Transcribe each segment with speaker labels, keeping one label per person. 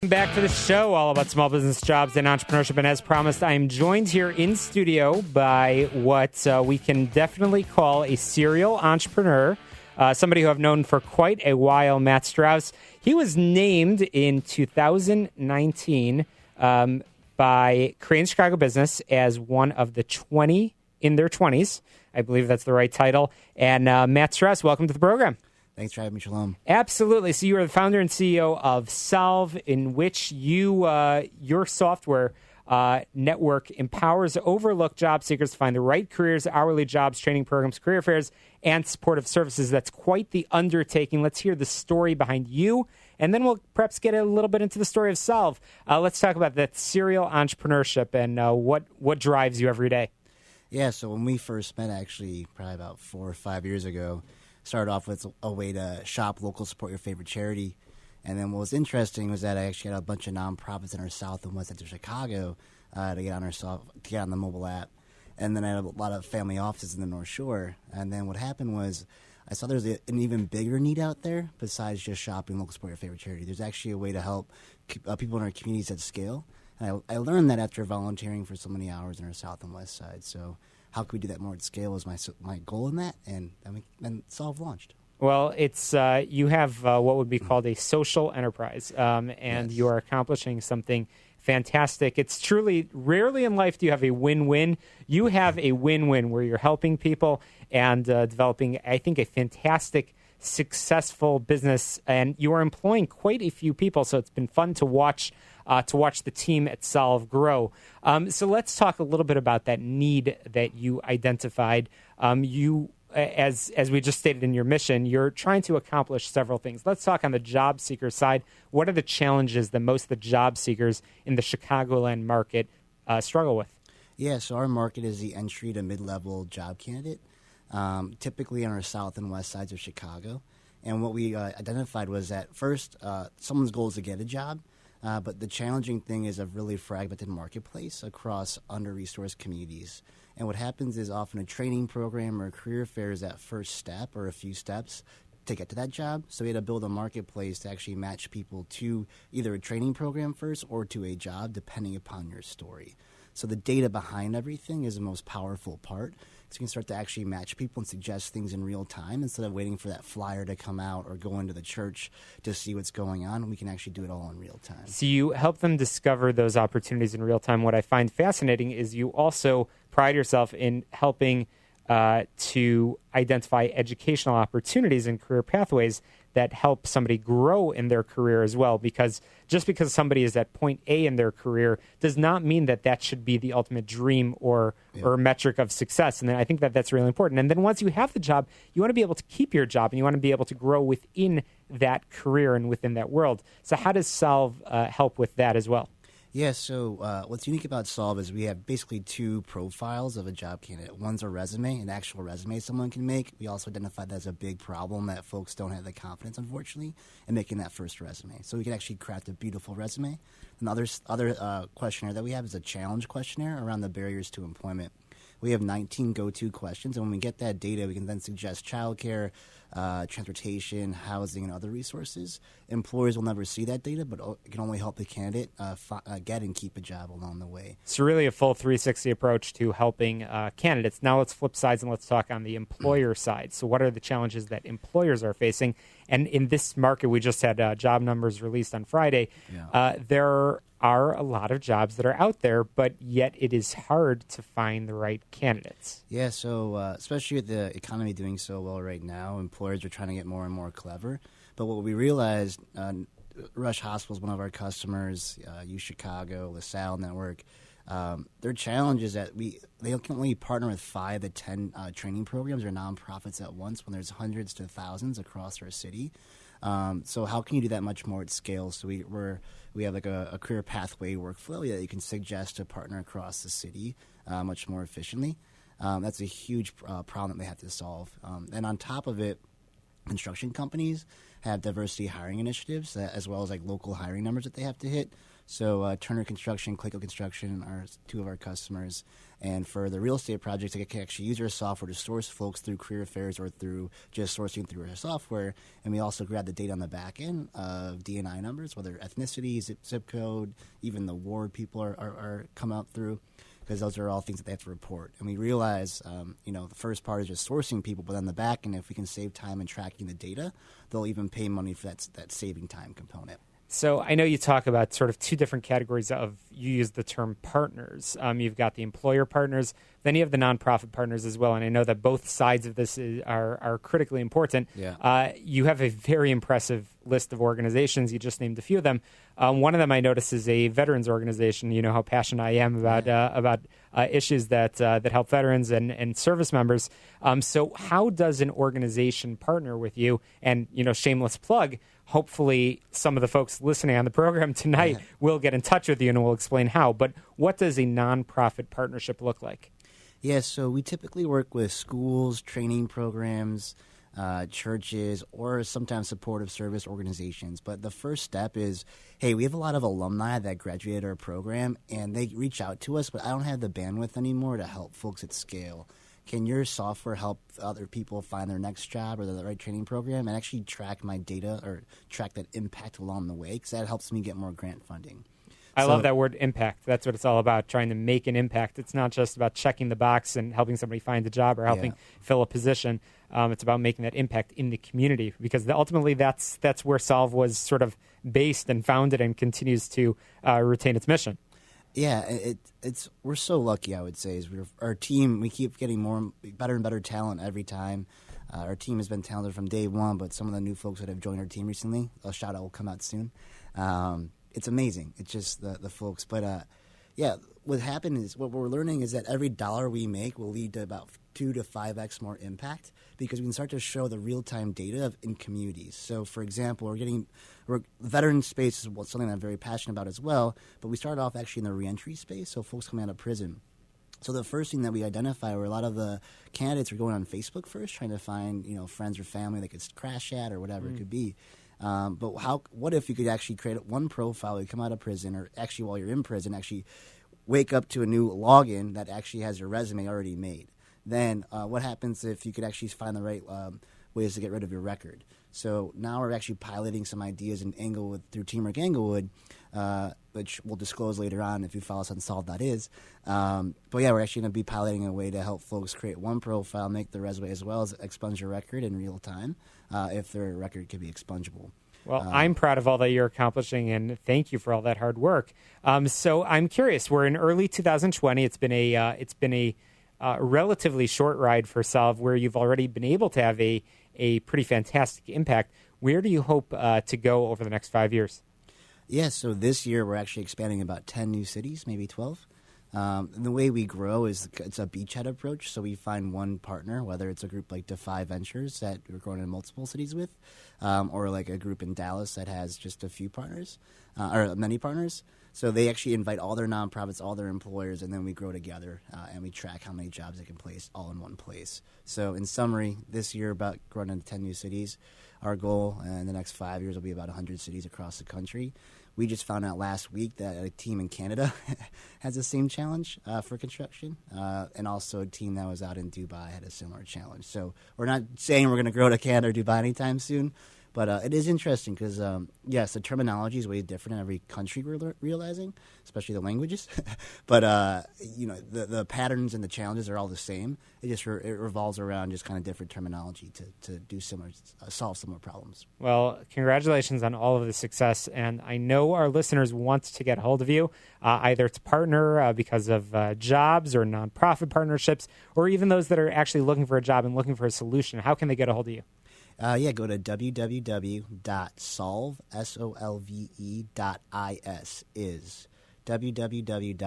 Speaker 1: Back to the show, all about small business, jobs, and entrepreneurship. And as promised, I am joined here in studio by what we can definitely call a serial entrepreneur, somebody who I've known for quite a while, Matt Strauss. He was named in 2019 by Klein Chicago Business as one of the 20 in their 20s. I believe that's the right title. And Matt Strauss, welcome to the program.
Speaker 2: Thanks for having me, Shalom.
Speaker 1: Absolutely. So you are the founder and CEO of Solve, in which your software network empowers overlooked job seekers to find the right careers, hourly jobs, training programs, career fairs, and supportive services. That's quite the undertaking. Let's hear the story behind you, and then we'll perhaps get a little bit into the story of Solve. Let's talk about that serial entrepreneurship and what drives you every day.
Speaker 2: Yeah, so when we first met, actually, probably about 4 or 5 years ago, started off with a way to shop local, support your favorite charity. And then what was interesting was that I actually had a bunch of nonprofits in our south and west end of Chicago to get on the mobile app. And then I had a lot of family offices in the North Shore. And then what happened was I saw there's an even bigger need out there besides just shopping local, support your favorite charity. There's actually a way to help people in our communities at scale. And I learned that after volunteering for so many hours in our south and west side. So how can we do that more at scale was my goal in that, and Solve launched.
Speaker 1: Well, it's you have what would be called a social enterprise, and
Speaker 2: Yes.
Speaker 1: You are accomplishing something fantastic. It's truly, rarely in life do you have a win-win. You have a win-win where you're helping people and developing, I think, a fantastic, successful business, and you are employing quite a few people, so it's been fun to watch the team at Solve grow. So let's talk a little bit about that need that you identified. As we just stated in your mission, you're trying to accomplish several things. Let's talk on the job seeker side. What are the challenges that most of the job seekers in the Chicagoland market struggle with?
Speaker 2: Yeah, so our market is the entry to mid-level job candidate, typically on our south and west sides of Chicago. And what we identified was that first, someone's goal is to get a job. But the challenging thing is a really fragmented marketplace across under-resourced communities. And what happens is often a training program or a career fair is that first step or a few steps to get to that job. So we had to build a marketplace to actually match people to either a training program first or to a job, depending upon your story. So the data behind everything is the most powerful part. So you can start to actually match people and suggest things in real time instead of waiting for that flyer to come out or go into the church to see what's going on. We can actually do it all in real time.
Speaker 1: So you help them discover those opportunities in real time. What I find fascinating is you also pride yourself in helping to identify educational opportunities and career pathways that help somebody grow in their career as well. Because just because somebody is at point A in their career does not mean that that should be the ultimate dream or metric of success. And then I think that that's really important. And then once you have the job, you want to be able to keep your job and you want to be able to grow within that career and within that world. So how does Solve help with that as well?
Speaker 2: Yeah, so what's unique about Solve is we have basically two profiles of a job candidate. One's a resume, an actual resume someone can make. We also identified that as a big problem that folks don't have the confidence, unfortunately, in making that first resume. So we can actually craft a beautiful resume. And the other questionnaire that we have is a challenge questionnaire around the barriers to employment. We have 19 go-to questions, and when we get that data, we can then suggest childcare, transportation, housing, and other resources. Employers will never see that data, but it can only help the candidate get and keep a job along the way.
Speaker 1: It's really a full 360 approach to helping candidates. Now let's flip sides and let's talk on the employer side. So what are the challenges that employers are facing? And in this market, we just had job numbers released on Friday.
Speaker 2: Yeah.
Speaker 1: There are a lot of jobs that are out there, but yet it is hard to find the right candidates.
Speaker 2: Yeah, so especially with the economy doing so well right now, employers are trying to get more and more clever. But what we realized, Rush Hospital is one of our customers, U Chicago, LaSalle Network. Their challenge is that they can only partner with 5 to 10 training programs or nonprofits at once when there's hundreds to thousands across our city. So how can you do that much more at scale? So we have like a career pathway workflow that you can suggest to partner across the city much more efficiently. That's a huge problem that they have to solve. And on top of it, construction companies have diversity hiring initiatives as well as like local hiring numbers that they have to hit. So Turner Construction, Clayco Construction are two of our customers. And for the real estate projects, they can actually use our software to source folks through career fairs or through just sourcing through our software. And we also grab the data on the back end of D&I numbers, whether ethnicity, zip code, even the ward people are come out through, because those are all things that they have to report. And we realize, the first part is just sourcing people, but on the back end, if we can save time in tracking the data, they'll even pay money for that saving time component.
Speaker 1: So I know you talk about sort of two different categories of, you use the term partners. You've got the employer partners, then you have the nonprofit partners as well. And I know that both sides of this are critically important.
Speaker 2: Yeah.
Speaker 1: You have a very impressive list of organizations. You just named a few of them. One of them I noticed is a veterans organization. You know how passionate I am about issues that help veterans and service members. So how does an organization partner with you? And, shameless plug, hopefully some of the folks listening on the program tonight will get in touch with you and we'll explain how. But what does a nonprofit partnership look like?
Speaker 2: Yeah, so we typically work with schools, training programs, churches, or sometimes supportive service organizations. But the first step is, hey, we have a lot of alumni that graduated our program, and they reach out to us, but I don't have the bandwidth anymore to help folks at scale. Can your software help other people find their next job or the right training program, and actually track my data or track that impact along the way? Because that helps me get more grant funding.
Speaker 1: I love that word, impact. That's what it's all about, trying to make an impact. It's not just about checking the box and helping somebody find a job or helping fill a position. It's about making that impact in the community, because ultimately that's where Solve was sort of based and founded and continues to retain its mission.
Speaker 2: Yeah, we're so lucky, I would say. Is our team, we keep getting better and better talent every time. Our team has been talented from day one, but some of the new folks that have joined our team recently, a shout out will come out soon. It's amazing. It's just the folks. But what happened is, what we're learning is that every dollar we make will lead to about 2 to 5x more impact, because we can start to show the real-time data in communities. So, for example, the veteran space is something I'm very passionate about as well, but we started off actually in the reentry space, so folks coming out of prison. So the first thing that we identified were a lot of the candidates were going on Facebook first, trying to find friends or family they could crash at or whatever it could be. But what if you could actually create one profile, you come out of prison, or actually while you're in prison, actually wake up to a new login that actually has your resume already made? Then what happens if you could actually find the right ways to get rid of your record? So now we're actually piloting some ideas in Englewood through Teamwork Englewood, which we'll disclose later on if you follow us on Solve.is. But yeah, we're actually going to be piloting a way to help folks create one profile, make the resume, as well as expunge your record in real time if their record can be expungible.
Speaker 1: Well, I'm proud of all that you're accomplishing, and thank you for all that hard work. So I'm curious. We're in early 2020. It's been a relatively short ride for Solve, where you've already been able to have a pretty fantastic impact. Where do you hope to go over the next 5 years?
Speaker 2: Yeah, so this year we're actually expanding about 10 new cities, maybe 12. And the way we grow is it's a beachhead approach. So we find one partner, whether it's a group like Defy Ventures that we're growing in multiple cities with, or like a group in Dallas that has just a few partners, or many partners. So they actually invite all their nonprofits, all their employers, and then we grow together, and we track how many jobs they can place all in one place. So in summary, this year about growing into 10 new cities. Our goal in the next 5 years will be about 100 cities across the country. We just found out last week that a team in Canada has the same challenge for construction, and also a team that was out in Dubai had a similar challenge. So we're not saying we're going to grow to Canada or Dubai anytime soon, but it is interesting because, yes, the terminology is way different in every country we're realizing, especially the languages. But, the patterns and the challenges are all the same. It just it revolves around just kind of different terminology to do solve similar problems.
Speaker 1: Well, congratulations on all of the success. And I know our listeners want to get a hold of you, either to partner because of jobs or nonprofit partnerships, or even those that are actually looking for a job and looking for a solution. How can they get a hold of you?
Speaker 2: Go to www.solve.is www.solve.is.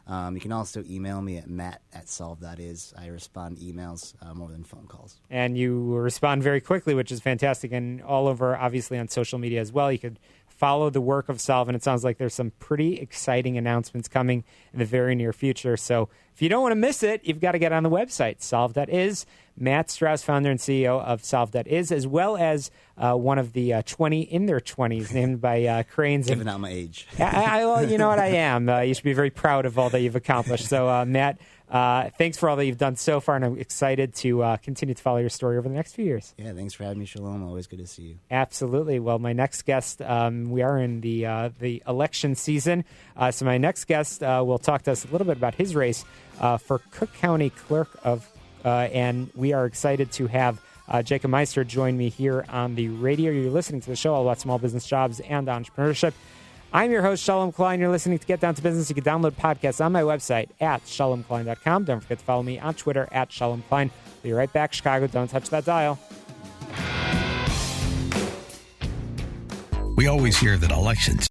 Speaker 2: You can also email me at matt@solve.is. I respond to emails more than phone calls.
Speaker 1: And you respond very quickly, which is fantastic, and all over, obviously, on social media as well. You could follow the work of Solve, and it sounds like there's some pretty exciting announcements coming in the very near future. So if you don't want to miss it, you've got to get on the website, Solve.is. Matt Strauss, founder and CEO of Solve.is, as well as one of the 20 in their 20s, named by Cranes.
Speaker 2: Giving out my age.
Speaker 1: Well, you know what I am. You should be very proud of all that you've accomplished. So, Matt, thanks for all that you've done so far, and I'm excited to continue to follow your story over the next few years.
Speaker 2: Yeah, thanks for having me, Shalom. Always good to see you.
Speaker 1: Absolutely. Well, my next guest, we are in the election season, so my next guest will talk to us a little bit about his race for Cook County Clerk of, and we are excited to have Jacob Meister join me here on the radio. You're listening to the show all about small business jobs and entrepreneurship. I'm your host, Shalom Klein. You're listening to Get Down to Business. You can download podcasts on my website at shalomklein.com. Don't forget to follow me on Twitter at Shalom Klein. We'll be right back, Chicago. Don't touch that dial.
Speaker 3: We always hear that elections